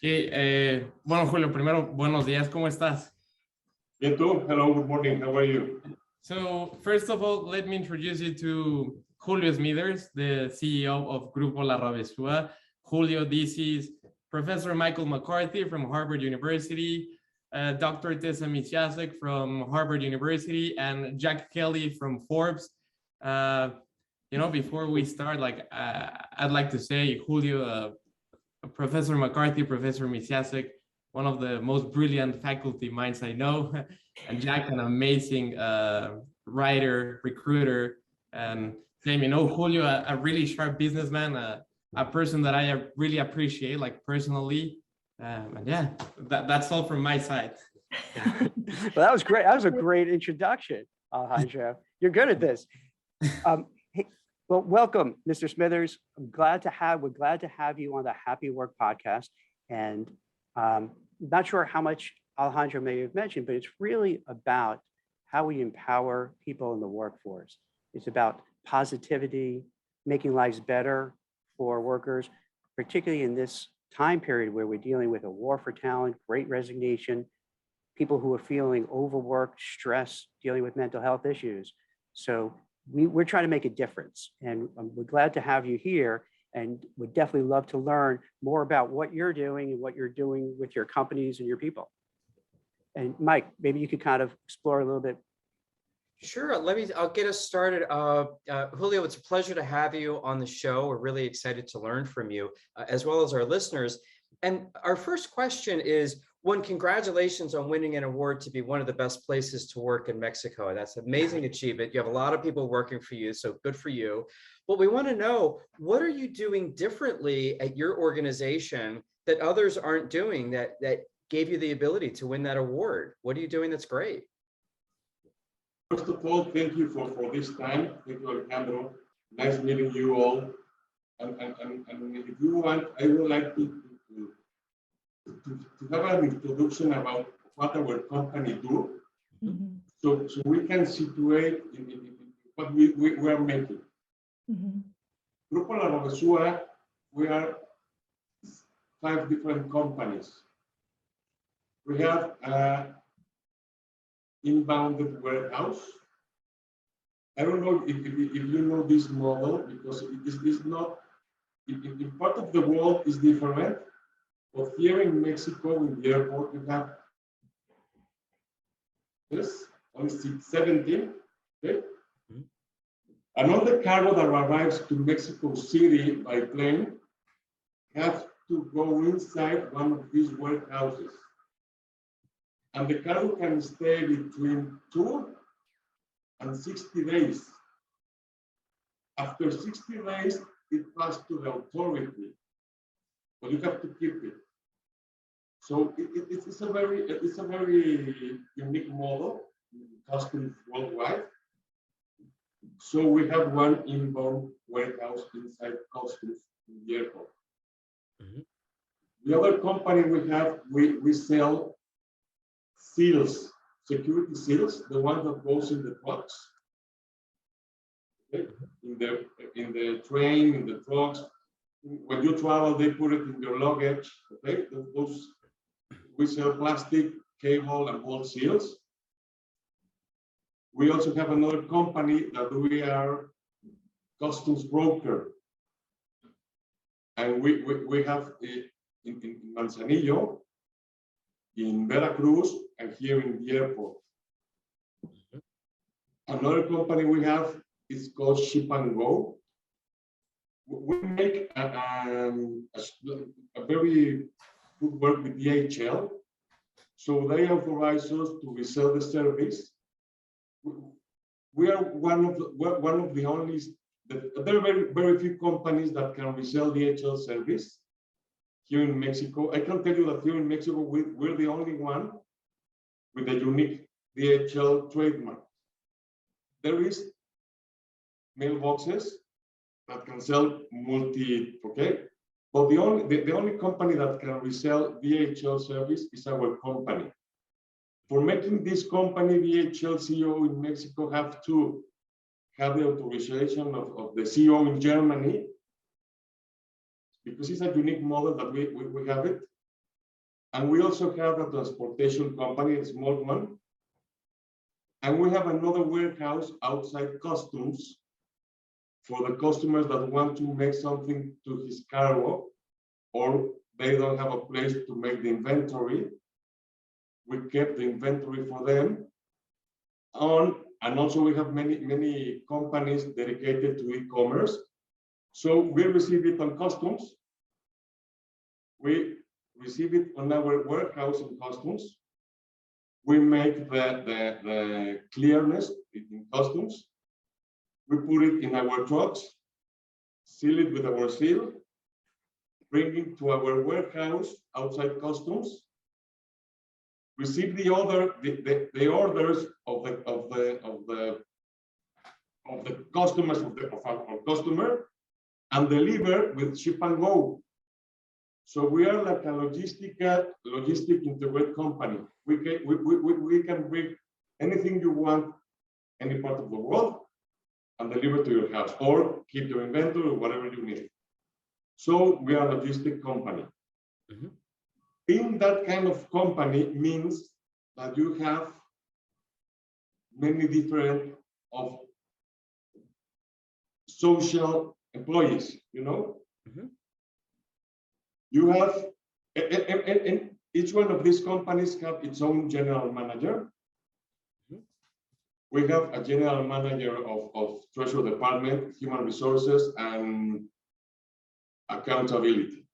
Sí, bueno, Julio, primero, buenos días, ¿cómo estás? You too. Hello, good morning. How are you? So, first of all, let me introduce you to Julio Smithers, the CEO of Grupo Larrabezua. Julio, this is Professor Michael McCarthy from Harvard University, Dr. Tessa Misiasek from Harvard University, and Jack Kelly from Forbes. Before we start, I'd like to say, Julio, Professor McCarthy, Professor Misiasek, one of the most brilliant faculty minds I know, and Jack, an amazing writer, recruiter, and same, Julio, a really sharp businessman, a person that I really appreciate, like personally. And yeah, that's all from my side. Well, that was great. That was a great introduction, Alejandro. You're good at this. Hey, well, welcome, Mr. Smithers. We're glad to have you on the Happy Work podcast. And not sure how much Alejandro may have mentioned, but it's really about how we empower people in the workforce. It's about positivity, making lives better for workers, particularly in this time period where we're dealing with a war for talent, great resignation, people who are feeling overworked, stressed, dealing with mental health issues. So we're trying to make a difference, and we're glad to have you here, and would definitely love to learn more about what you're doing and what you're doing with your companies and your people. And Mike, maybe you could kind of explore a little bit. Sure. I'll get us started. Julio, it's a pleasure to have you on the show. We're really excited to learn from you, as well as our listeners. And our first question is, one, congratulations on winning an award to be one of the best places to work in Mexico. That's an amazing achievement. You have a lot of people working for you, so good for you. But we want to know, what are you doing differently at your organization that others aren't doing that gave you the ability to win that award? What are you doing that's great? First of all, thank you for this time. Thank you, Alejandro. Nice meeting you all. And if you want, I would like to have an introduction about what our company do, so we can situate in what we are making. Grupo Larrabezua, we are 5 different companies. We have inbound warehouse. I don't know if you know this model, because it is not, in part of the world is different, but here in Mexico, in the airport, we have this, only 17, okay? And all the cargo that arrives to Mexico City by plane have to go inside one of these warehouses. And the cargo can stay between 2 and 60 days. After 60 days, it passes to the authority, but you have to keep it. So it's a very unique model in customs worldwide. So we have one inbound warehouse inside customs in the airport. The other company we have, we sell seals, security seals, the one that goes in the trucks, okay? in the train, in the trucks. When you travel, they put it in your luggage. Okay, those we sell plastic, cable, and bolt seals. We also have another company that we are customs broker, and we have in Manzanillo, in Veracruz, and here in the airport. Another company we have is called Ship and Go. We make a very good work with DHL, so they authorize us to resell the service. We are one of the only. There are very few companies that can resell DHL service here in Mexico. I can tell you that here in Mexico, we're the only one with a unique DHL trademark. There is mailboxes that can sell okay? But the only company that can resell DHL service is our company. For making this company, DHL CEO in Mexico have to have the authorization of the CEO in Germany, because it's a unique model that we have it. And we also have a transportation company, a small one. And we have another warehouse outside customs for the customers that want to make something to his cargo, or they don't have a place to make the inventory. We kept the inventory for them. And also we have many companies dedicated to e-commerce. So we receive it on customs. We receive it on our warehouse in customs. We make the clearness in customs. We put it in our trucks, seal it with our seal, bring it to our warehouse outside customs, receive the orders of the customers of our customer, and deliver with ship and go. So we are like a logistic integrated company. We can bring anything you want, any part of the world, and deliver to your house, or keep your inventory or whatever you need. So we are a logistic company. Mm-hmm. Being that kind of company means that you have many different of social employees, you know? Mm-hmm. You have, and each one of these companies have its own general manager. Mm-hmm. We have a general manager of Treasury Department, Human Resources, and Accountability.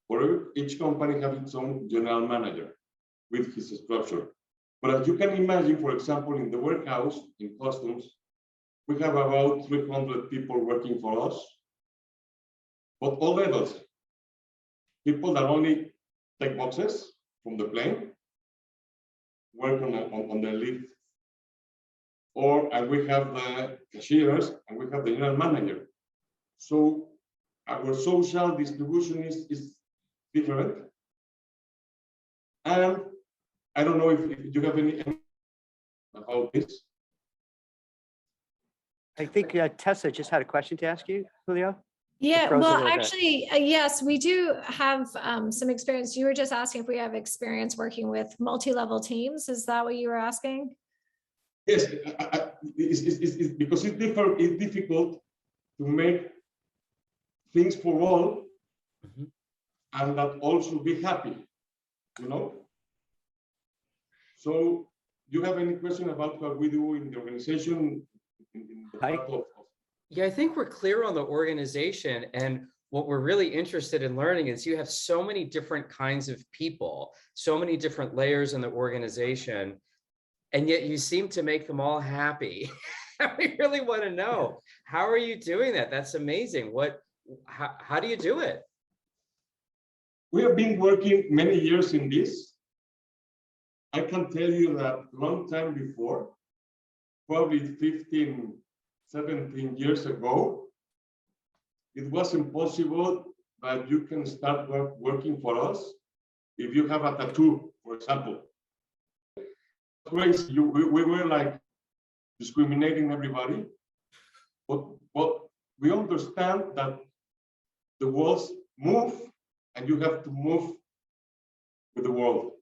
For each company have its own general manager with his structure. But as you can imagine, for example, in the warehouse, in customs, we have about 300 people working for us, but all levels. People that only take boxes from the plane, work on the lift, and we have the cashiers, and we have the general manager. So our social distribution is different. And I don't know if you have any about this. I think Tessa just had a question to ask you, Julio. Yeah, froze a well, little bit. actually, yes, we do have some experience. You were just asking if we have experience working with multi-level teams. Is that what you were asking? Yes, it's because it's difficult to make things for all, Mm-hmm. and that also be happy, you know? So, do you have any question about what we do in the organization? In the part of Yeah, I think we're clear on the organization, and what we're really interested in learning is you have so many different kinds of people, so many different layers in the organization, and yet you seem to make them all happy. We really want to know, how are you doing that? That's amazing. How do you do it? We have been working many years in this. I can tell you that long time before, probably 15, 17 years ago, it was impossible that you can start working for us if you have a tattoo, for example. Crazy, we were like discriminating everybody, but we understand that the worlds move and you have to move with the world.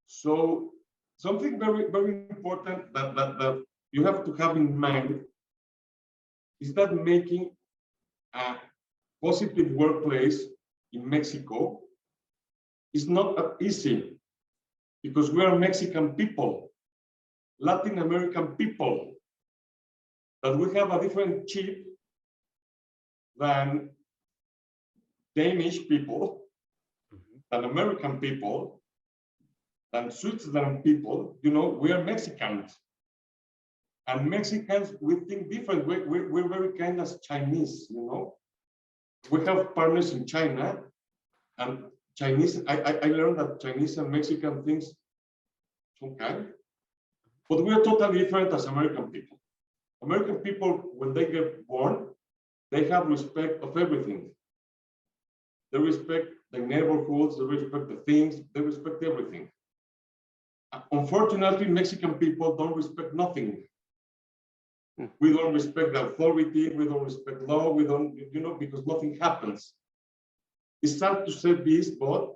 So something very, very important that you have to have in mind is that making a positive workplace in Mexico is not easy, because we are Mexican people, Latin American people, that we have a different chip than Danish people, than American people, than Switzerland people. You know, we are Mexicans. And Mexicans, we think different. We're very kind as Chinese, you know. We have partners in China, and Chinese, I learned that Chinese and Mexican things some kind, but we are totally different as American people. American people, when they get born, they have respect of everything. They respect the neighborhoods, they respect the things, they respect everything. Unfortunately, Mexican people don't respect nothing. We don't respect the authority, we don't respect law, we don't, you know, because nothing happens. It's sad to say this, but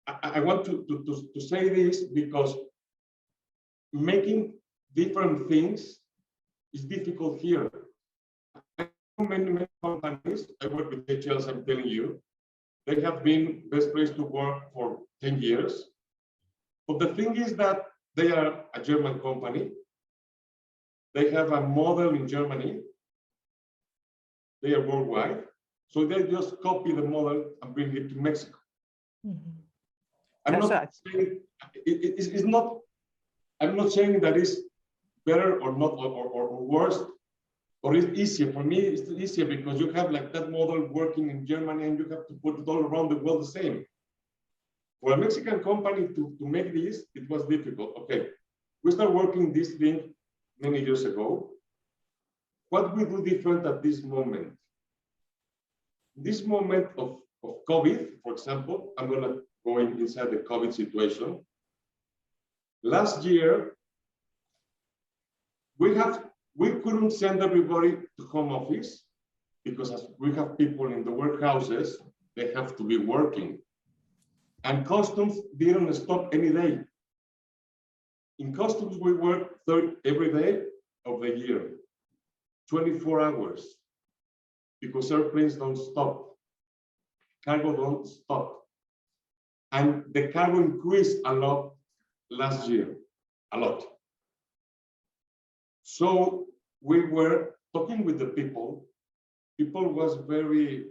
I want to say this because making different things is difficult here. Many companies, I work with HLs, I'm telling you, they have been best place to work for 10 years. But the thing is that they are a German company. They have a model in Germany. They are worldwide. So they just copy the model and bring it to Mexico. Mm-hmm. I'm not saying it's not. I'm not saying that it's better or not or worse or it's easier. For me, it's easier because you have like that model working in Germany and you have to put it all around the world the same. For a Mexican company to make this, it was difficult. Okay, we started working this thing many years ago. What we do different at this moment? This moment of COVID, for example, I'm going to go inside the COVID situation. Last year, we couldn't send everybody to home office because as we have people in the warehouses, they have to be working. And customs didn't stop any day. In customs, we work every day of the year, 24 hours, because airplanes don't stop, cargo don't stop. And the cargo increased a lot last year, a lot. So we were talking with the people. People was very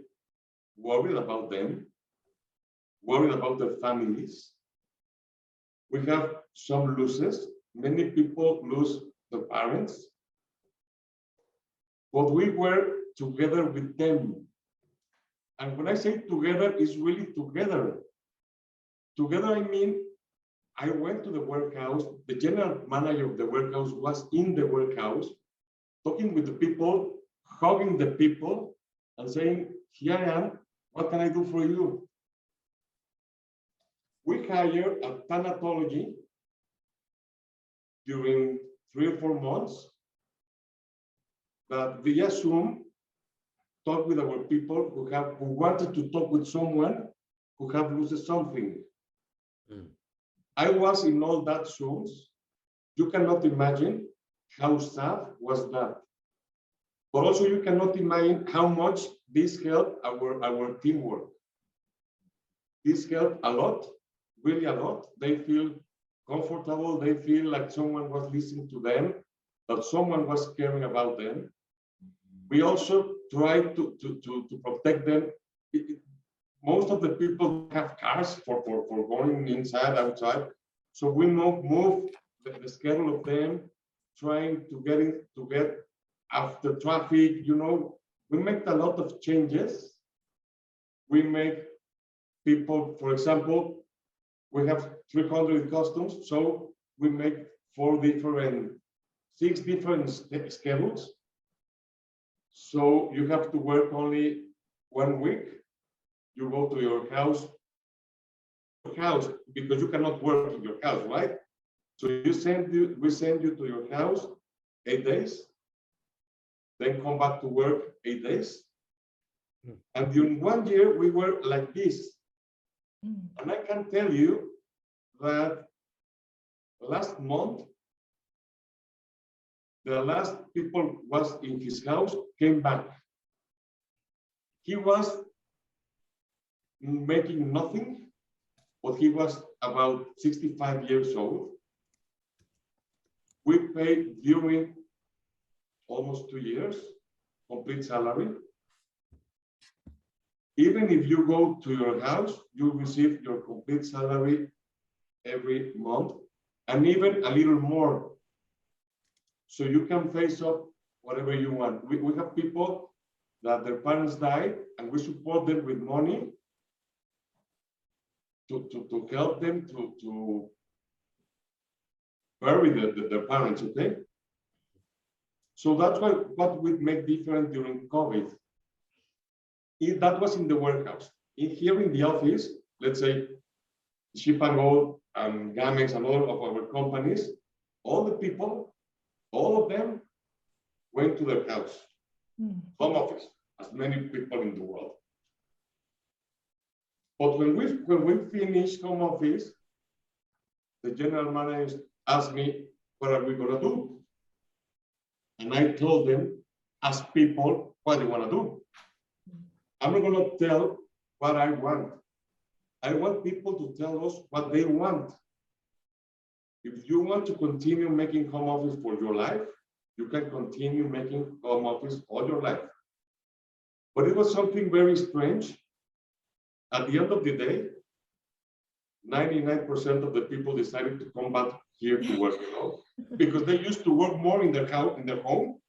worried about them, worried about their families. We have some losses. Many people lose their parents. But we were together with them. And when I say together, it's really together. Together, I mean, I went to the warehouse. The general manager of the warehouse was in the warehouse, talking with the people, hugging the people, and saying, here I am, what can I do for you? We hired a thanatology during 3 or 4 months that via Zoom talk with our people who wanted to talk with someone who have lost something. Mm. I was in all that Zooms. You cannot imagine how sad was that. But also you cannot imagine how much this helped our teamwork. This helped a lot, really a lot. They feel comfortable. They feel like someone was listening to them, that someone was caring about them. We also tried to protect them. Most of the people have cars for going inside, outside. So we move the schedule of them, trying to get after traffic, you know. We make a lot of changes. We make people, for example, we have 300 customs, so we make 6 different schedules. So you have to work only 1 week. You go to your house because you cannot work in your house, right? So we send you to your house 8 days, then come back to work 8 days. And during 1 year, we were like this. And I can tell you that last month, the last people was in his house, came back. He was making nothing, but he was about 65 years old. We paid during almost 2 years, complete salary. Even if you go to your house, you receive your complete salary every month, and even a little more. So you can face up whatever you want. We have people that their parents died, and we support them with money to help them to bury their parents, okay? So that's what we make different during COVID. That was in the warehouse. Here in the office, let's say Ship and Go and Gamex and all of our companies, all the people, all of them went to their house, home office, as many people in the world. But when we finish home office, the general manager asked me, what are we gonna do? And I told them, as people, what they wanna do. I'm not gonna tell what I want. I want people to tell us what they want. If you want to continue making home office for your life, you can continue making home office all your life. But it was something very strange. At the end of the day, 99% of the people decided to come back here to work, because they used to work more in their house, in their home.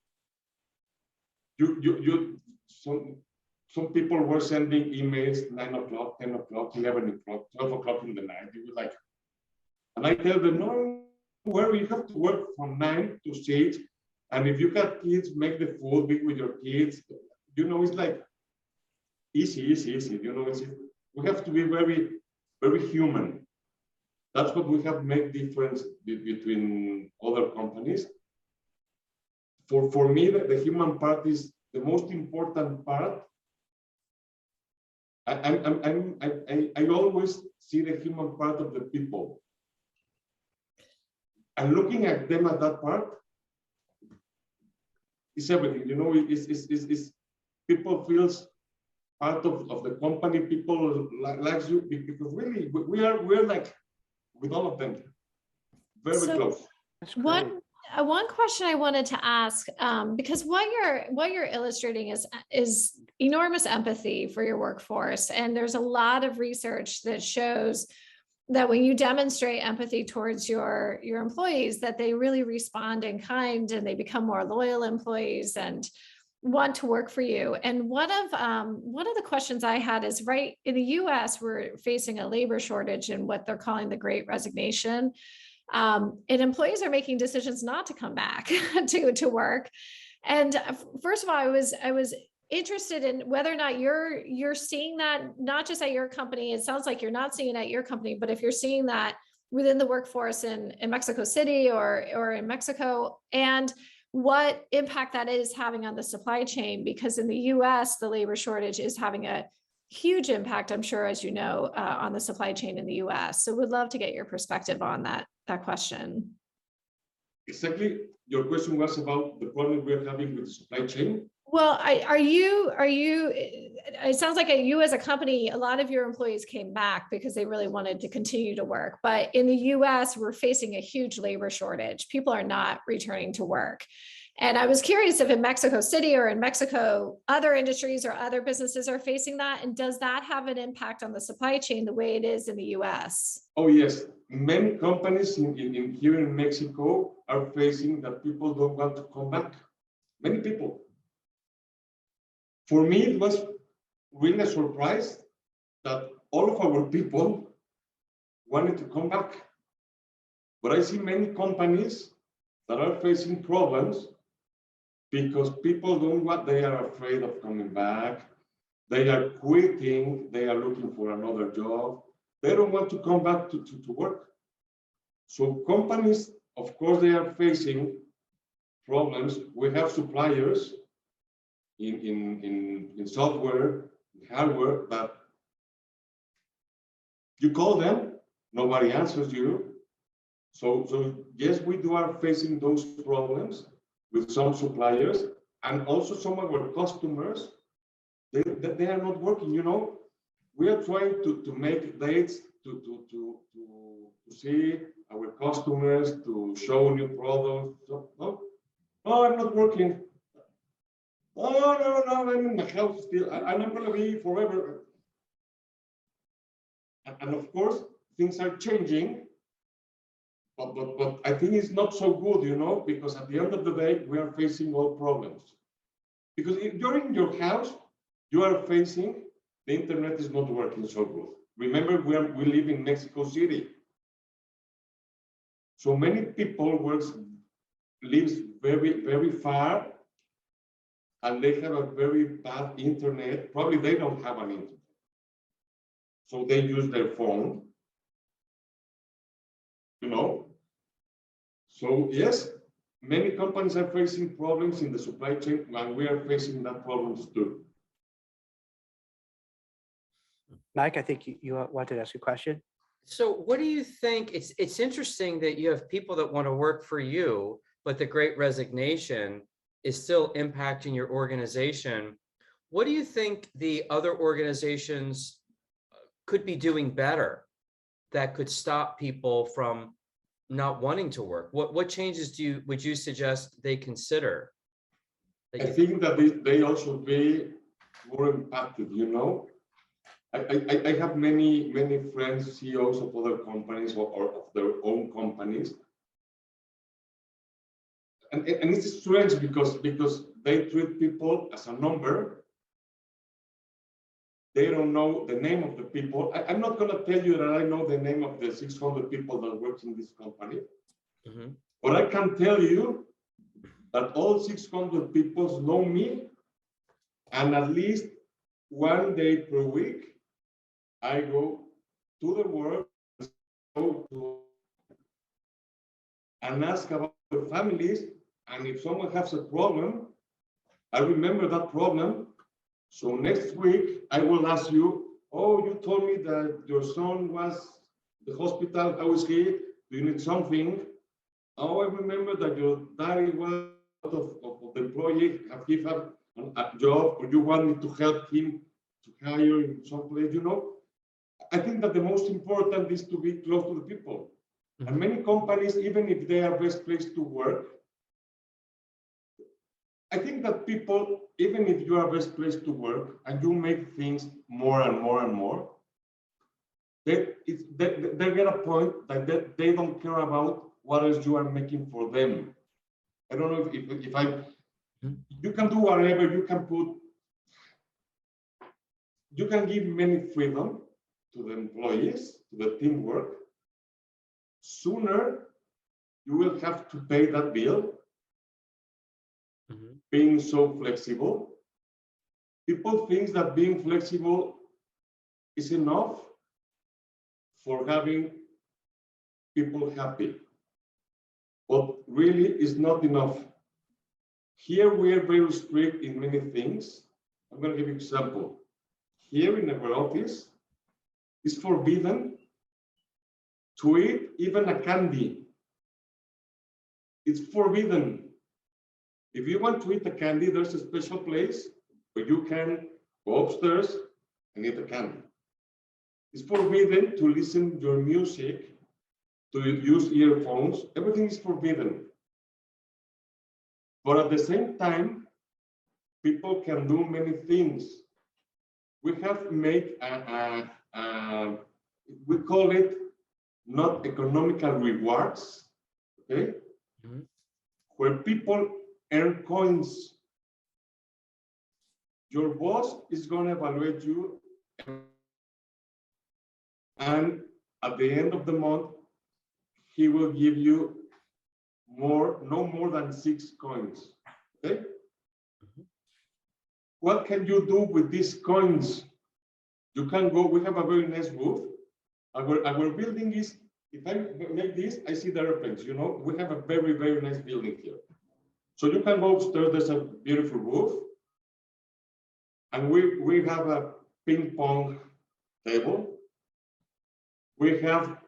Some people were sending emails 9 o'clock, 10 o'clock, 11 o'clock, 12 o'clock in the night. It was like, and I tell them, no, worry, you have to work from 9 to 6. And if you got kids, make the food, be with your kids. It's like easy. We have to be very, very human. That's what we have made difference between other companies. For me, the human part is the most important part. I always see the human part of the people. And looking at them at that part, it's everything, it's people feels part of the company, people like you, because really, we're like with all of them, very close. One question I wanted to ask, because what you're illustrating is enormous empathy for your workforce, and there's a lot of research that shows that when you demonstrate empathy towards your employees, that they really respond in kind and they become more loyal employees and want to work for you. And one of the questions I had is, right, in the US, we're facing a labor shortage and what they're calling the Great Resignation. And employees are making decisions not to come back to work. And first of all, I was interested in whether or not you're seeing that, not just at your company. It sounds like you're not seeing it at your company, but if you're seeing that within the workforce in Mexico City or in Mexico, and what impact that is having on the supply chain, because in the US, the labor shortage is having a huge impact, I'm sure, as you know, on the supply chain in the US. So we'd love to get your perspective on that question. Exactly. Your question was about the problem we're having with the supply chain. Well, are you, it sounds like you as a company, a lot of your employees came back because they really wanted to continue to work. But in the US, we're facing a huge labor shortage. People are not returning to work. And I was curious if in Mexico City or in Mexico, other industries or other businesses are facing that. And does that have an impact on the supply chain the way it is in the US? Oh, yes. Many companies here in Mexico are facing that people don't want to come back. Many people. For me, it was really a surprise that all of our people wanted to come back. But I see many companies that are facing problems because people don't want, they are afraid of coming back. They are quitting, they are looking for another job. They don't want to come back to work. So companies, of course, they are facing problems. We have suppliers in software, hardware, that you call them, nobody answers you. So yes, we are facing those problems with some suppliers, and also some of our customers, they are not working, We are trying to make dates to see our customers, to show new products. No, I'm not working. Oh, no, I'm in my house still, and I'm going to be forever. And of course, things are changing, but I think it's not so good, because at the end of the day, we are facing all problems. Because if you're in your house, you are facing the internet is not working so good. Remember, we live in Mexico City. So many people lives very, very far, and they have a very bad internet. Probably they don't have an internet. So they use their phone, So yes, many companies are facing problems in the supply chain, and we are facing that problems too. Mike, I think you wanted to ask a question. So what do you think? It's interesting that you have people that want to work for you, but the Great Resignation is still impacting your organization. What do you think the other organizations could be doing better that could stop people from not wanting to work? What changes would you suggest they consider? I think that they also be more impacted, you know. I have many friends, CEOs of other companies or of their own companies. And it's strange because they treat people as a number. They don't know the name of the people. I'm not going to tell you that I know the name of the 600 people that work in this company. Mm-hmm. But I can tell you that all 600 people know me, and at least one day per week, I go to the work and ask about their families. And if someone has a problem, I remember that problem. So next week, I will ask you, oh, you told me that your son was at the hospital. How is he? Do you need something? Oh, I remember that your daddy was out of the employee. Have he had a job, or you want me to help him to hire in some place, you know? I think that the most important is to be close to the people. Mm-hmm. And many companies, even if they are best place to work, I think that people, even if you are best place to work and you make things more and more and more, they get a point that they don't care about what else you are making for them. I don't know you can do whatever, you can give many freedom to the employees, to the teamwork. Sooner, you will have to pay that bill. Mm-hmm. Being so flexible. People think that being flexible is enough for having people happy. But really, it's not enough. Here, we are very strict in many things. I'm going to give you an example. Here in our office, it's forbidden to eat even a candy. It's forbidden. If you want to eat a candy, there's a special place where you can go upstairs and eat a candy. It's forbidden to listen to your music, to use earphones. Everything is forbidden. But at the same time, people can do many things. We have made we call it not economical rewards, okay? Mm-hmm. Where people earn coins. Your boss is going to evaluate you, and at the end of the month, he will give you no more than 6 coins, okay? Mm-hmm. What can you do with these coins? You can go, we have a very nice roof. Our building is, if I make this, I see the airplanes, you know, we have a very, very nice building here. So you can go upstairs, there's a beautiful roof. And we have a ping pong table. We have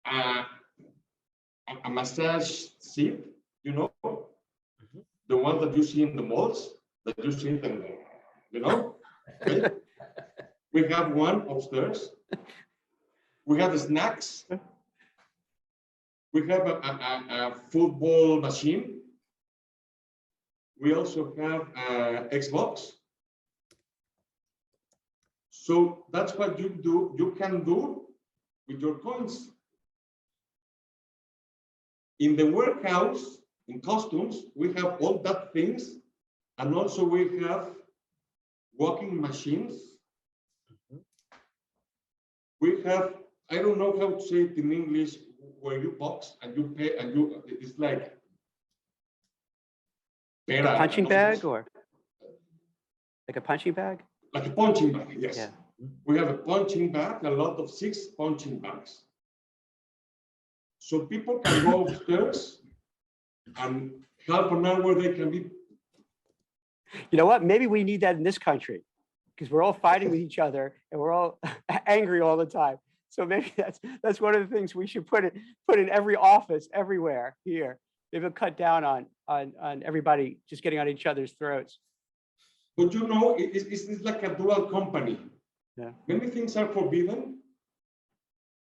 a massage seat, you know, mm-hmm. The one that you see in the malls, that you see in the, you know, okay? We have one upstairs. We have snacks. We have a football machine. We also have Xbox. So that's what you can do with your coins. In the warehouse, in customs, we have all that things. And also we have walking machines. Mm-hmm. We have, I don't know how to say it in English, where you box and you pay and it's like a punching bag or like a punching bag? Like a punching bag, yes. Yeah. We have a punching bag, a lot of 6 punching bags. So people can go upstairs and half an hour they can be. You know what? Maybe we need that in this country. because we're all fighting with each other and we're all angry all the time. So maybe that's one of the things we should put in every office everywhere here. Maybe we'll cut down on everybody just getting on each other's throats. But you know, it's like a dual company. Yeah. Many things are forbidden,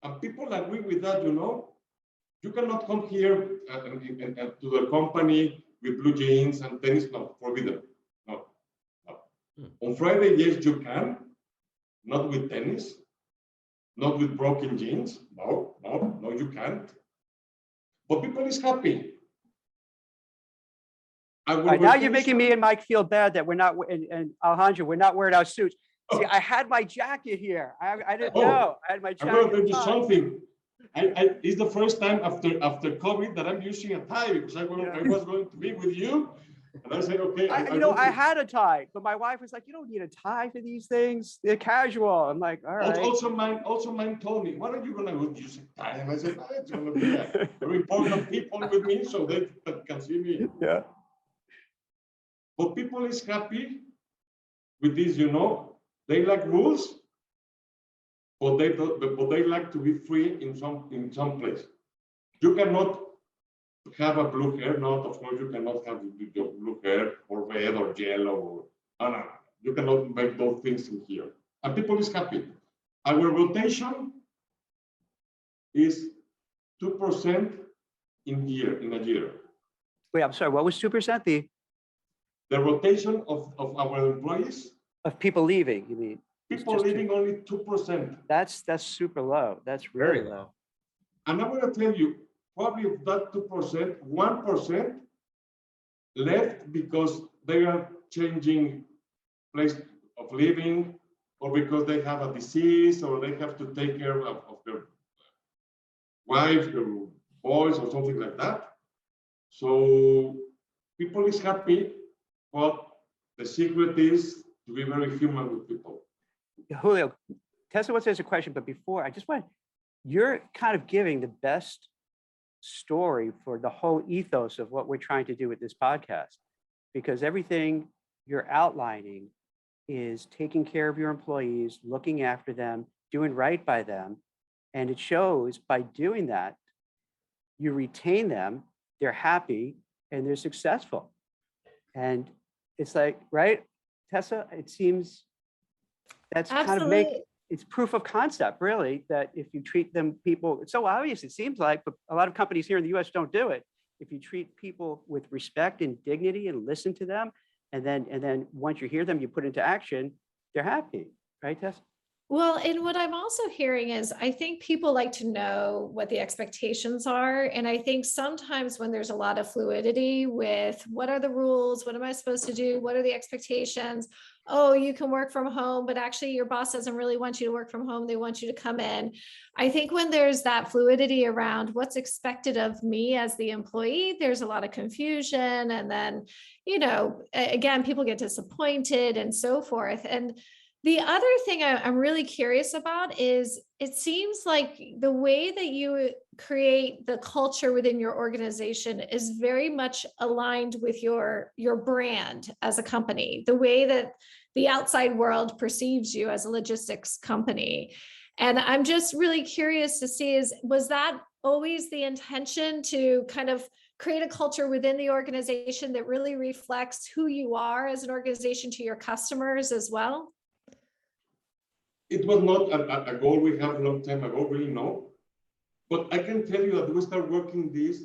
and people agree with that. You know, you cannot come here to the company with blue jeans and tennis. No, forbidden. No. On Friday, yes, you can. Not with tennis. Not with broken jeans. No, you can't. But people is happy. Right, now you're making me and Mike feel bad that we're not, and Alejandro, we're not wearing our suits. See, I had my jacket here. I didn't know. I had my jacket. I'm going to tell you something. It's the first time after COVID that I'm using a tie, because I was going to be with you. And I said, okay. I had a tie, but my wife was like, you don't need a tie for these things. They're casual. I'm like, all right. Also mine told me, what are you going to use a tie? And I said, it's going to be very important people with me so they can see me. Yeah. But people is happy with this, you know. They like rules, but they don't. But they like to be free in some place. You cannot have a blue hair. Not, of course, you cannot have your blue hair or red or yellow. No. You cannot make those things in here. And people is happy. Our rotation is 2% in a year. Wait, I'm sorry. What was 2%? The rotation of our employees. Of people leaving, you mean? People leaving only 2%. That's super low. That's really Very low. And I'm going to tell you, probably of that 2%, 1% left because they are changing place of living, or because they have a disease, or they have to take care of their wife, their boys, or something like that. So people is happy, but the secret is to be very human with people. Julio, Tessa wants to ask a question, but before, I just want, you're kind of giving the best story for the whole ethos of what we're trying to do with this podcast, because everything you're outlining is taking care of your employees, looking after them, doing right by them. And it shows by doing that, you retain them, they're happy, and they're successful. And it's like, right, Tessa, it seems that's Absolutely. kind of it's proof of concept, really, that if you treat them, people, it's so obvious, it seems like, but a lot of companies here in the US don't do it. If you treat people with respect and dignity and listen to them, and then once you hear them, you put into action, they're happy, right, Tess? Well, and what I'm also hearing is I think people like to know what the expectations are. And I think sometimes when there's a lot of fluidity with what are the rules, what am I supposed to do, what are the expectations? Oh, you can work from home, but actually your boss doesn't really want you to work from home. They want you to come in. I think when there's that fluidity around what's expected of me as the employee, there's a lot of confusion. And then, again, people get disappointed and so forth. And the other thing I'm really curious about is it seems like the way that you create the culture within your organization is very much aligned with your brand as a company, the way that the outside world perceives you as a logistics company. And I'm just really curious to see, was that always the intention to kind of create a culture within the organization that really reflects who you are as an organization to your customers as well? It was not a goal we have a long time ago, really, no. But I can tell you that we start working this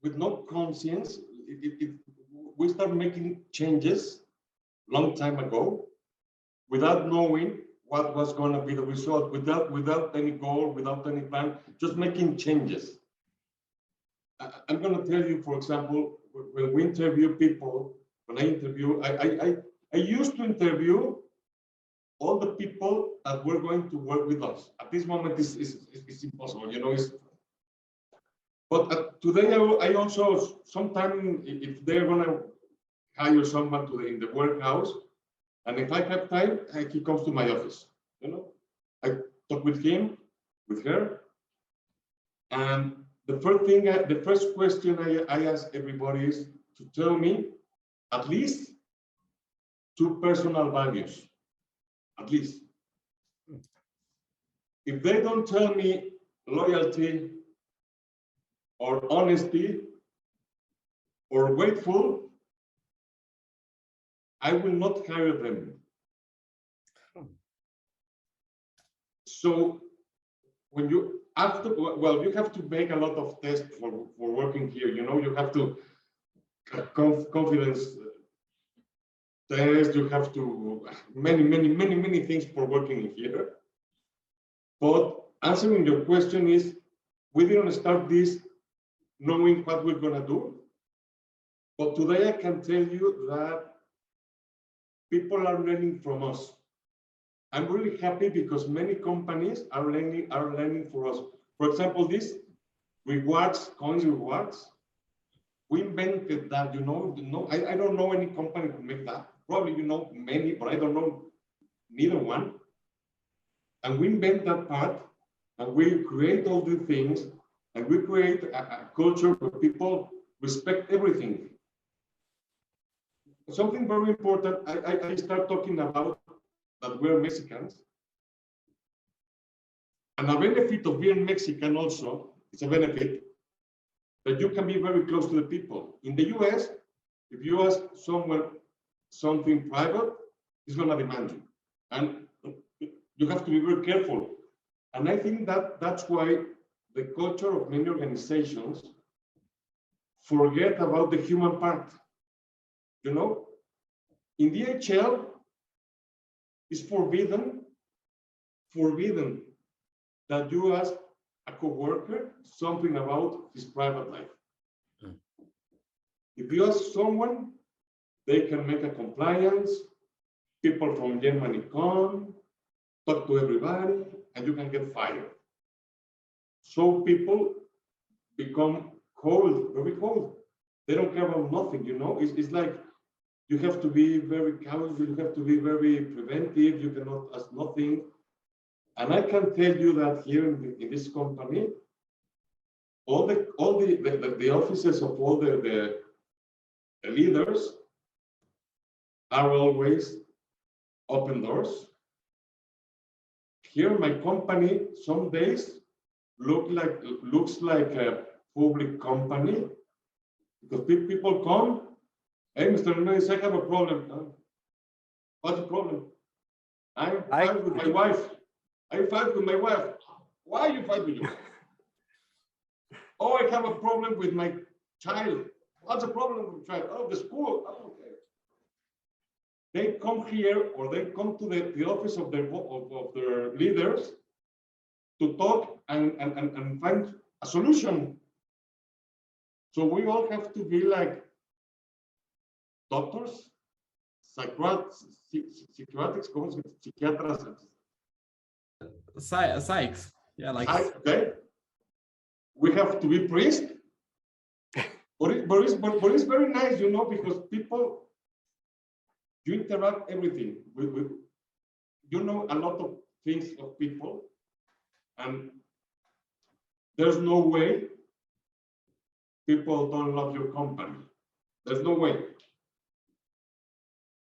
with no conscience. We start making changes long time ago without knowing what was going to be the result, without any goal, without any plan, just making changes. I'm going to tell you, for example, when we interview people, when I interview, I used to interview all the people that were going to work with us. At this moment, it's impossible, but today I also, sometimes if they're going to hire someone in the workhouse, and if I have time, he comes to my office. I talk with him, with her, and the first question I ask everybody is to tell me at least 2 personal values, at least. If they don't tell me loyalty or honesty or grateful, I will not hire them. So when you after, well, you have to make a lot of tests for working here. You know, you have to have confidence test. You have to many things for working here. But answering your question is, we didn't start this knowing what we're gonna do. But today I can tell you that people are learning from us. I'm really happy because many companies are learning for us. For example, this rewards, coins rewards, we invented that, you know, I don't know any company who make that. Probably you know many, but I don't know neither one. And we invent that part, and we create all the things, and we create a culture where people respect everything. Something very important, I start talking about that we're Mexicans. And a benefit of being Mexican also, it's a benefit that you can be very close to the people. In the US, if you ask someone something private, he's gonna demand you. And you have to be very careful. And I think that that's why the culture of many organizations forget about the human part. You know, in DHL, it's forbidden that you ask a coworker something about his private life. If you ask someone, they can make a compliance. People from Germany come, talk to everybody, and you can get fired. So people become cold, very cold. They don't care about nothing, you know? It's like you have to be very careful, you have to be very preventive, you cannot ask nothing. And I can tell you that here in this company, all the offices of all the leaders are always open doors. Here, my company some days looks like a public company because people come. Hey, Mr. Jimenez, I have a problem. What's the problem? I'm fighting with my wife. I fight with my wife. Why are you fighting with you? Oh, I have a problem with my child. What's the problem with the child? Oh, the school. Oh, okay. They come here or they come to the office of their leaders to talk and find a solution. So we all have to be like doctors, psychiatrists, Psychs. Yeah, like okay. We have to be priests. But it's very nice, you know, because people, you interact everything with you know a lot of things of people, and there's no way people don't love your company. There's no way.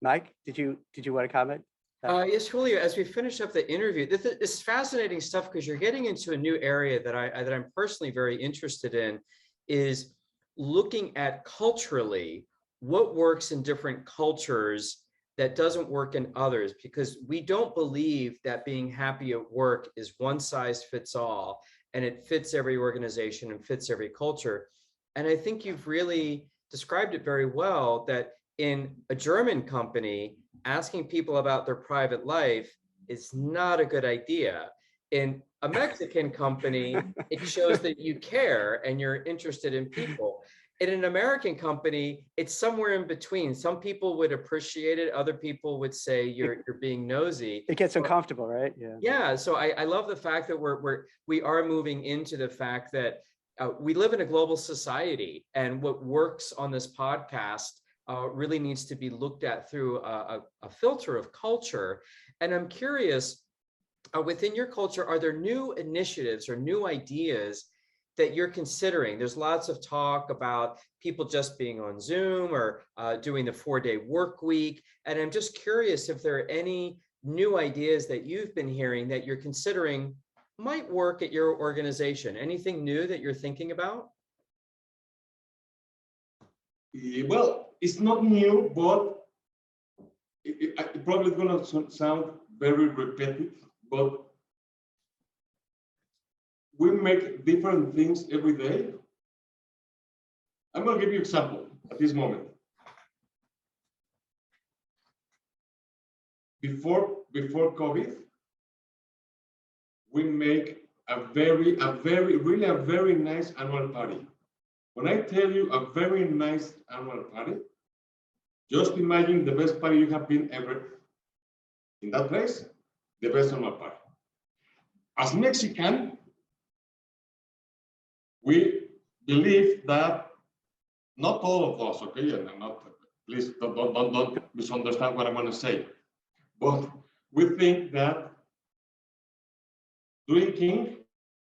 Mike, did you want to comment? Yes, Julio, as we finish up the interview, this is fascinating stuff because you're getting into a new area that I'm personally very interested in, is looking at culturally what works in different cultures that doesn't work in others, because we don't believe that being happy at work is one size fits all and it fits every organization and fits every culture. And I think you've really described it very well, that in a German company, asking people about their private life is not a good idea. In a Mexican company, it shows that you care and you're interested in people. In an American company, it's somewhere in between. Some people would appreciate it. Other people would say you're being nosy. It gets uncomfortable, right? Yeah. Yeah. So I love the fact that we are moving into the fact that we live in a global society, and what works on this podcast really needs to be looked at through a filter of culture. And I'm curious, within your culture, are there new initiatives or new ideas that you're considering? There's lots of talk about people just being on Zoom or doing the 4-day work week. And I'm just curious if there are any new ideas that you've been hearing that you're considering might work at your organization. Anything new that you're thinking about? Well, it's not new, but it probably going to sound very repetitive, but we make different things every day. I'm going to give you an example at this moment. Before COVID, we make a very nice annual party. When I tell you a very nice annual party, just imagine the best party you have been ever in that place, the best annual party. As Mexican, we believe that not all of us, okay, and not, please don't misunderstand what I'm going to say, but we think that drinking,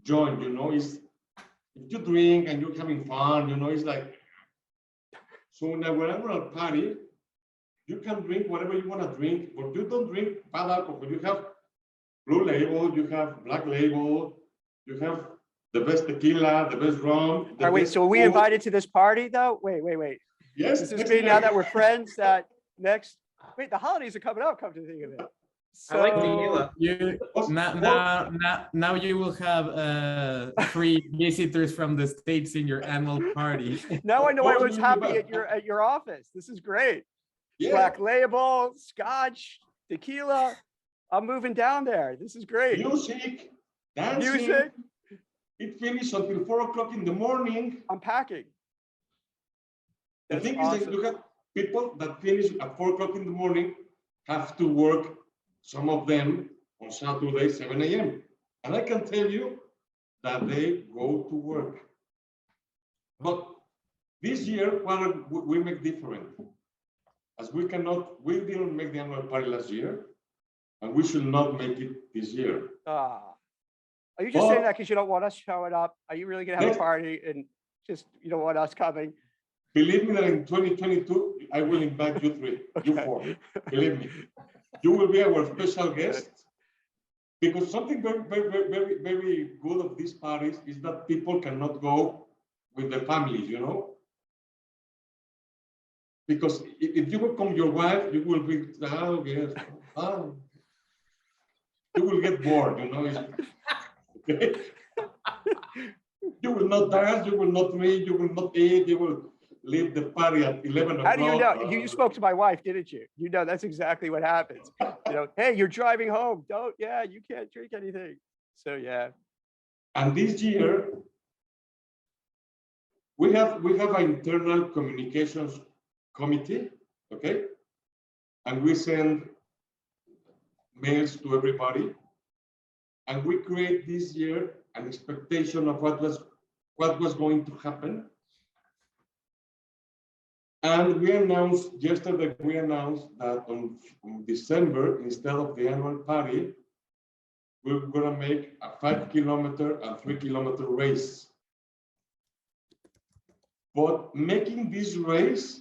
join, is if you drink and you're having fun, it's like, so in an annual party, you can drink whatever you want to drink, but you don't drink bad alcohol. You have Blue Label, you have Black Label, you have the best tequila, the best rum. All right, wait, so are we invited to this party though? Wait. Yes. Does this mean now that we're friends that wait, the holidays are coming up, come to think of it. I like tequila. Now you will have 3 visitors from the States in your annual party. Now I know everyone's happy at your office. This is great. Yeah. Black Label, Scotch, tequila. I'm moving down there. This is great. Music, dancing. Music. It finishes until 4 o'clock in the morning. I'm packing. The That's thing awesome. is that you have people that finish at 4 o'clock in the morning have to work, some of them on Saturday, 7 a.m. And I can tell you that they go to work. But this year, what we make different, as we didn't make the annual party last year, and we should not make it this year. Are you just saying that because you don't want us showing up? Are you really going to have a party and just you don't want us coming? Believe me that in 2022, I will invite you 3, you 4. Believe me, you will be our special guest. Because something very good of these parties is that people cannot go with their families, Because if you will come your wife, you will be, you will get bored, Okay? You will not dance, you will not read, you will not eat, you will leave the party at 11 o'clock. How do you know? You spoke to my wife, didn't you? You know that's exactly what happens. Hey, you're driving home. You can't drink anything. So yeah. And this year, we have an internal communications committee, okay? And we send mails to everybody. And we create this year an expectation of what was going to happen. And yesterday we announced that on December, instead of the annual party, we're gonna make a 5-kilometer and 3-kilometer race. But making this race,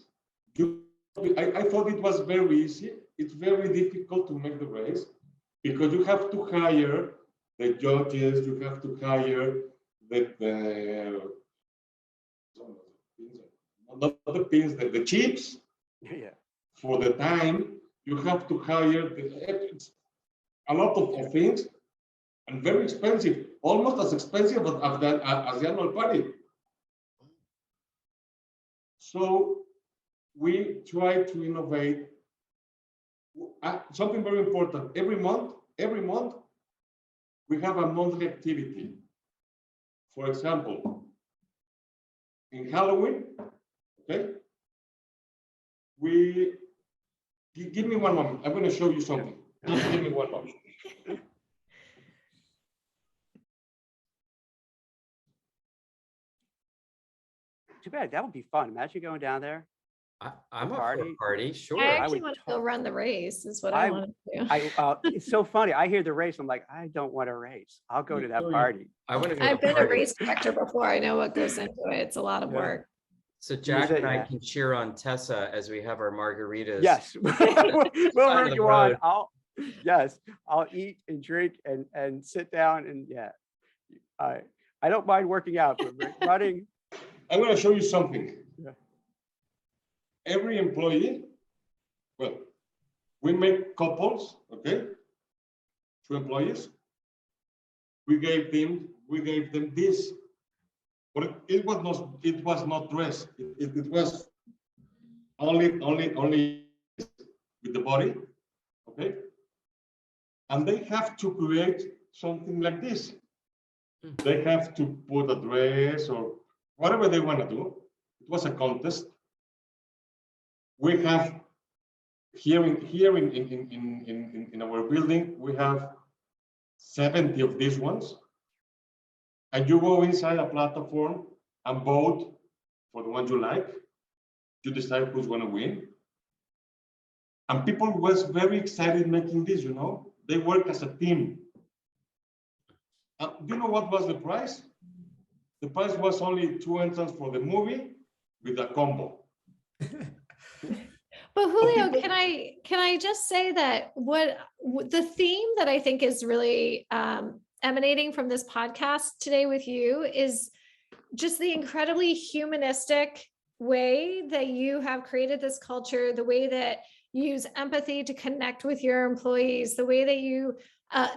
I thought it was very easy. It's very difficult to make the race because you have to hire the judges, you have to hire the chiefs for the time. You have to hire a lot of things and very expensive, almost as expensive as the annual party. So we try to innovate. Something very important. Every month, we have a monthly activity. For example, in Halloween, okay? Give me one moment. I'm going to show you something. Just give me one moment. Too bad. That would be fun. Imagine going down there. I'm up for a party, sure. I I actually would want to go run the race is what I want to do. It's so funny. I hear the race. I'm like, I don't want to race. I'll go to that party. I want to go I've to a been a party. race director before. I know what goes into it. It's a lot of Yeah. work. So Jack and I Yeah. can cheer on Tessa as we have our margaritas. Yes, we'll Side of root the you on. road. I'll eat and drink and sit down and I don't mind working out, but running. I'm going to show you something. Yeah. Every employee, well, we make couples, okay? 2 employees. We gave them this, but it was not dress. It was only with the body, okay? And they have to create something like this. They have to put a dress or whatever they want to do. It was a contest. We have here in our building, we have 70 of these ones. And you go inside a platform and vote for the one you like. You decide who's going to win. And people was very excited making this, you know. They work as a team. Do you know what was the prize? The prize was only 2 entrances for the movie with a combo. But Julio, can I just say that what the theme that I think is really emanating from this podcast today with you is just the incredibly humanistic way that you have created this culture, the way that you use empathy to connect with your employees, the way that you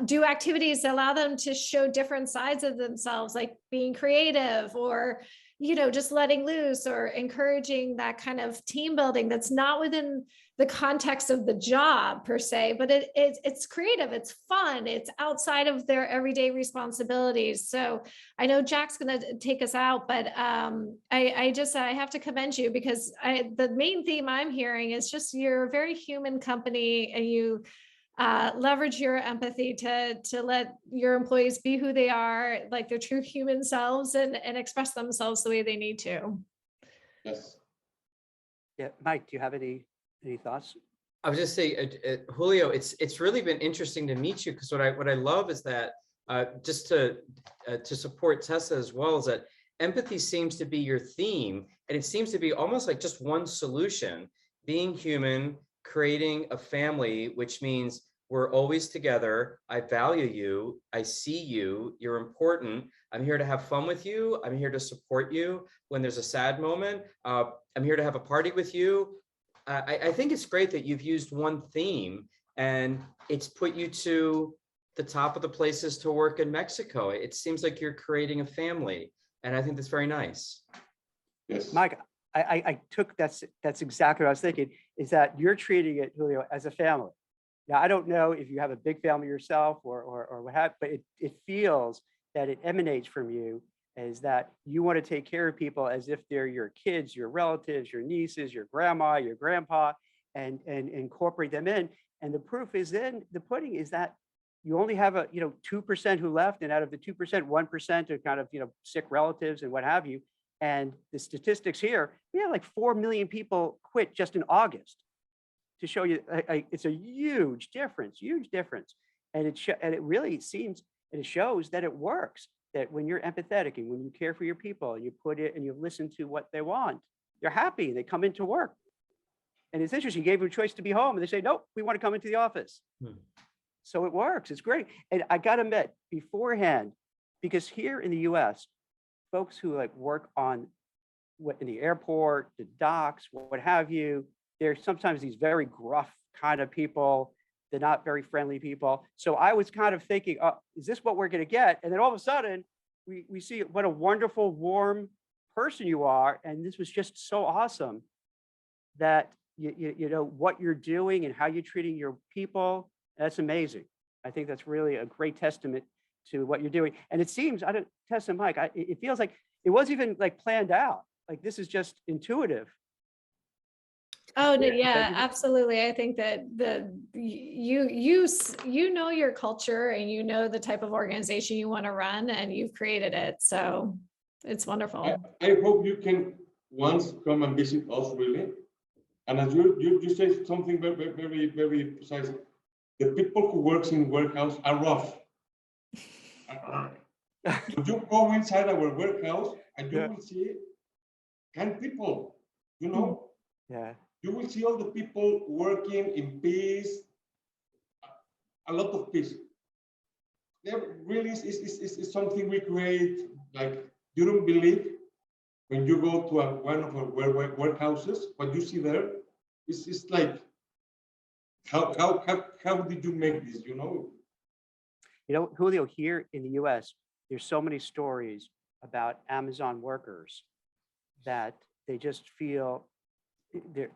do activities that allow them to show different sides of themselves, like being creative or, just letting loose or encouraging that kind of team building that's not within the context of the job per se, but it's creative, it's fun, it's outside of their everyday responsibilities. So I know Jack's going to take us out, but I have to commend you because the main theme I'm hearing is just you're a very human company and you leverage your empathy to let your employees be who they are, like their true human selves and express themselves the way they need to. Yes. Yeah, Mike, do you have any thoughts? I was just saying, Julio, it's really been interesting to meet you because what I love is that just to support Tessa as well is that empathy seems to be your theme, and it seems to be almost like just one solution: being human, creating a family, which means we're always together. I value you. I see you. You're important. I'm here to have fun with you. I'm here to support you when there's a sad moment. I'm here to have a party with you. I think it's great that you've used one theme and it's put you to the top of the places to work in Mexico. It seems like you're creating a family, and I think that's very nice. Yes. Mike, I took that's exactly what I was thinking, is that you're treating it, Julio, as a family. Now, I don't know if you have a big family yourself or what have, but it feels that it emanates from you is that you want to take care of people as if they're your kids, your relatives, your nieces, your grandma, your grandpa, and incorporate them in. And the proof is in the pudding is that you only have 2% who left, and out of the 2%, 1% are kind of sick relatives and what have you. And the statistics here, we had like 4 million people quit just in August. To show you, it's a huge difference. And it really seems, and it shows that it works, that when you're empathetic and when you care for your people and you put it and you listen to what they want, they're happy and they come into work. And it's interesting, you gave them a choice to be home and they say, nope, we want to come into the office. So it works, it's great. And I got to admit beforehand, because here in the US, folks who work on in the airport, the docks, what have you, there's sometimes these very gruff kind of people. They're not very friendly people. So I was kind of thinking, is this what we're going to get? And then all of a sudden, we see what a wonderful, warm person you are. And this was just so awesome that you know what you're doing and how you're treating your people. That's amazing. I think that's really a great testament to what you're doing. And it seems, Tessa and Mike, it feels like it wasn't even planned out. Like this is just intuitive. Oh, no, yeah, absolutely. I think that you know your culture and you know the type of organization you want to run and you've created it. So it's wonderful. I hope you can once come and visit us, really. And as you say something very precise, the people who works in warehouse are rough. But you go inside our warehouse and you will see kind people, you know? Yeah. You will see all the people working in peace, a lot of peace. There really is something we create, like you don't believe when you go to one of our warehouses, what you see there is like, how did you make this, you know? You know, Julio, here in the US, there's so many stories about Amazon workers that they just feel they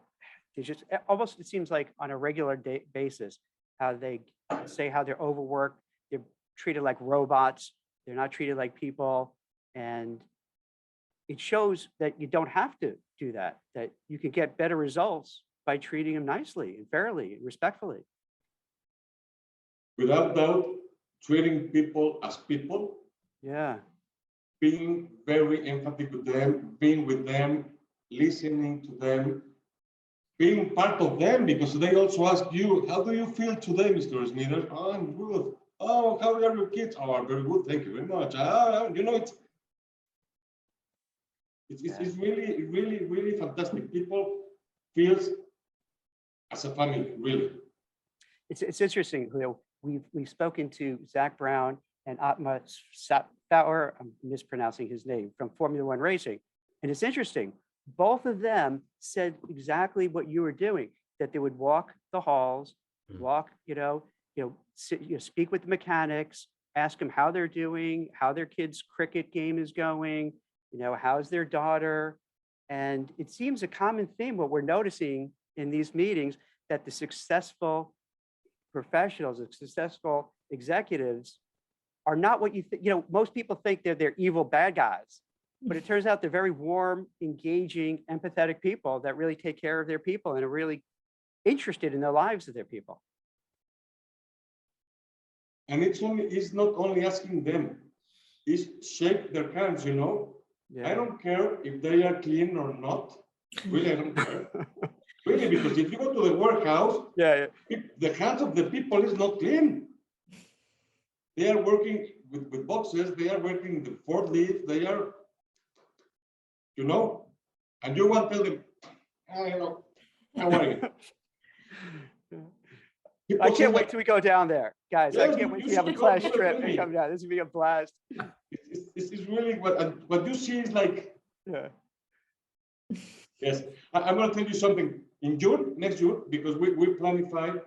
just almost, it seems like on a regular basis, how they say how they're overworked, they're treated like robots, they're not treated like people. And it shows that you don't have to do that you can get better results by treating them nicely and fairly and respectfully. Without doubt, treating people as people, Yeah. being very empathic with them, being with them, listening to them, being part of them, because they also ask you, how do you feel today, Mr. Smithers? Oh, I'm good. Oh, how are your kids? Oh, very good, thank you very much. You know, it's really fantastic. People feels as a family, really. It's interesting, Julio. We've spoken to Zach Brown and Atma Sapfauer, I'm mispronouncing his name, from Formula One Racing. And it's interesting, both of them said exactly what you were doing, that they would walk the halls, walk, speak with the mechanics, ask them how they're doing, how their kid's cricket game is going, how's their daughter. And it seems a common theme, what we're noticing in these meetings, that the successful professionals, the successful executives are not what you think. Most people think they're evil bad guys, but it turns out they're very warm, engaging, empathetic people that really take care of their people and are really interested in the lives of their people. And it's not only asking them, it's shake their hands, Yeah. I don't care if they are clean or not. Really, I don't care. Really, because if you go to the workhouse, the hands of the people is not clean. They are working with boxes, they are working the forklift, they are, and you want to tell them, how are you? I can't wait till we go down there, guys. Yes, I can't wait to have a class trip and come down. This will be a blast. This is really what you see is like. Yeah. Yes, I'm going to tell you something. In June, next June, because we planify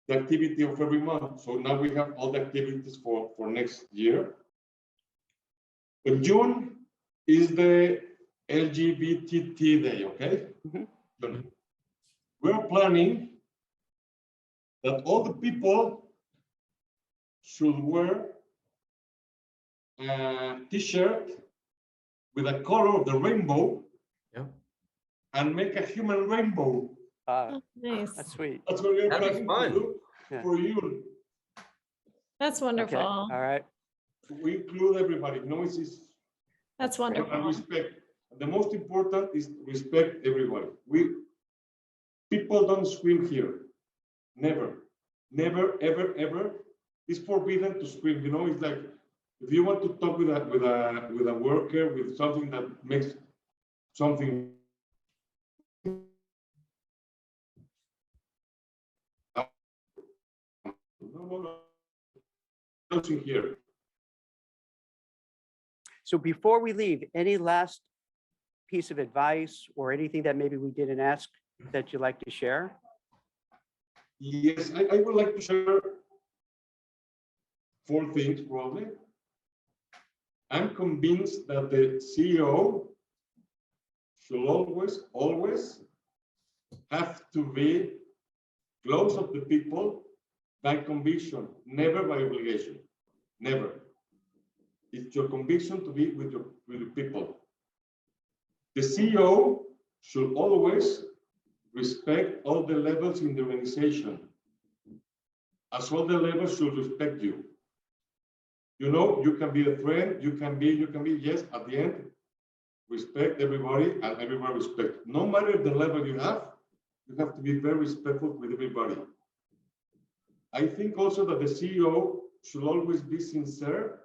the activity of every month. So now we have all the activities for next year. But June is the LGBT day, okay? Mm-hmm. We're planning that all the people should wear a t-shirt with a color of the rainbow and make a human rainbow. Nice. That's sweet. That's what we're planning to do for you. That's wonderful. Okay. All right. We include everybody. That's wonderful. And respect. The most important is respect everybody. People don't scream here. Never, ever. It's forbidden to scream. It's like if you want to talk with a worker with something that makes something. No. Nothing here. So before we leave, any last piece of advice or anything that maybe we didn't ask that you'd like to share? Yes, I would like to share 4 things probably. I'm convinced that the CEO should always have to be close of the people by conviction, never by obligation, never. It's your conviction to be with the people. The CEO should always respect all the levels in the organization, as all the levels should respect you. You can be a friend, you can be, yes, at the end, respect everybody and everybody respect. No matter the level you have, you have to be very respectful with everybody. I think also that the CEO should always be sincere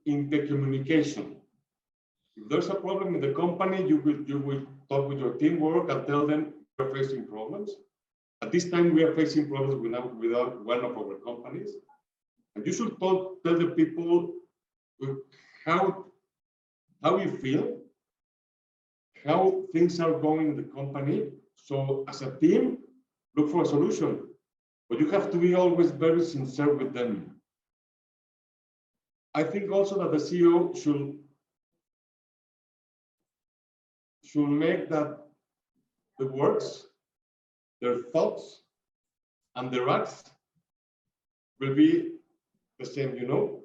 in the communication. If there's a problem in the company, you will talk with your teamwork and tell them we're facing problems. At this time, we are facing problems without one of our companies. And you should tell the people how you feel, how things are going in the company. So as a team, look for a solution. But you have to be always very sincere with them. I think also that the CEO should make that the words, their thoughts, and their acts will be the same, you know?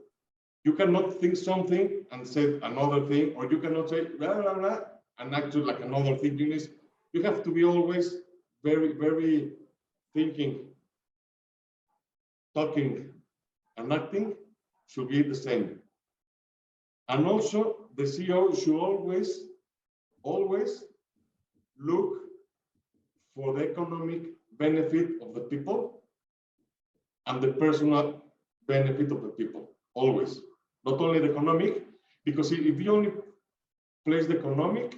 You cannot think something and say another thing, or you cannot say blah, blah, blah, and act like another thing. You have to be always very, very thinking, talking, and acting should be the same. And also, the CEO should always look for the economic benefit of the people and the personal benefit of the people, always. Not only the economic, because if you only place the economic,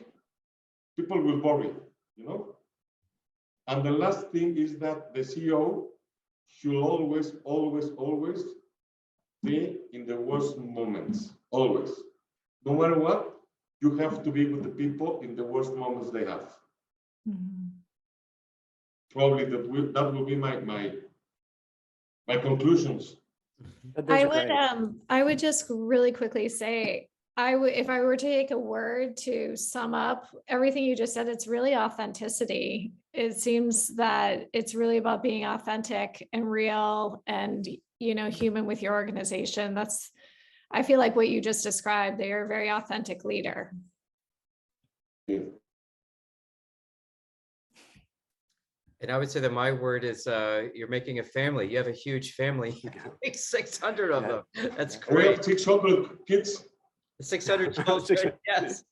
people will worry, you know? And the last thing is that the CEO should always be in the worst moments, always. No matter what, you have to be with the people in the worst moments they have. Mhm. Probably that will be my conclusions. But those are great. I would just really quickly say, if I were to take a word to sum up everything you just said, it's really authenticity. It seems that it's really about being authentic and real and, you know, human with your organization. I feel like what you just described, they are a very authentic leader. Yeah. And I would say that my word is you're making a family. You have a huge family. Like 600 of them. That's We great. have 600 kids. 600 children. Yes.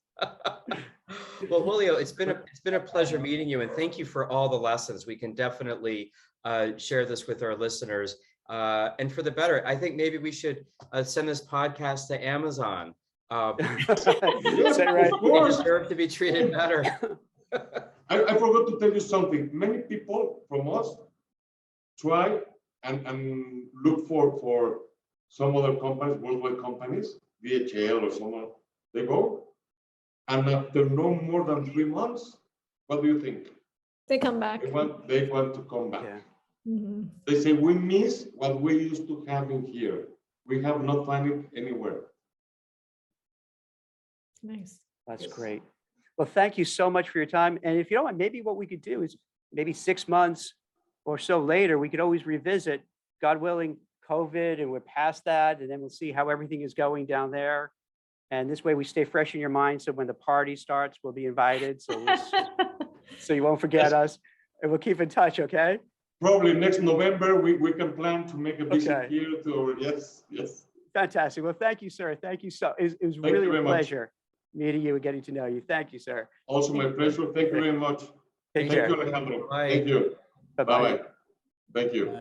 Well, Julio, it's been a pleasure meeting you, and thank you for all the lessons. We can definitely share this with our listeners, and for the better. I think maybe we should send this podcast to Amazon. Yes, right. of You course. deserve to be treated better. I forgot to tell you something. Many people from us try and look for some other companies, worldwide companies, DHL or someone. They go, and after no more than 3 months, what do you think? They come back. They want to come back. Yeah. Mhm. They say, we miss what we used to have in here. We have not found it anywhere. Nice. That's Yes. great. Well, thank you so much for your time. And if you don't mind, maybe what we could do is maybe 6 months or so later, we could always revisit, God willing, COVID, and we're past that, and then we'll see how everything is going down there. And this way we stay fresh in your mind. So when the party starts, we'll be invited. So, so you won't forget us, and we'll keep in touch. Okay. Probably next November, we can plan to make a visit Okay. here to yes. Fantastic. Well, thank you, sir. Thank you. It was Thank really you a very much. pleasure meeting you and getting to know you. Thank you, sir. Also my pleasure. Thank you very much. Take Thank care. you, Alejandro. Bye. Thank you. Bye-bye. Bye-bye. Thank you.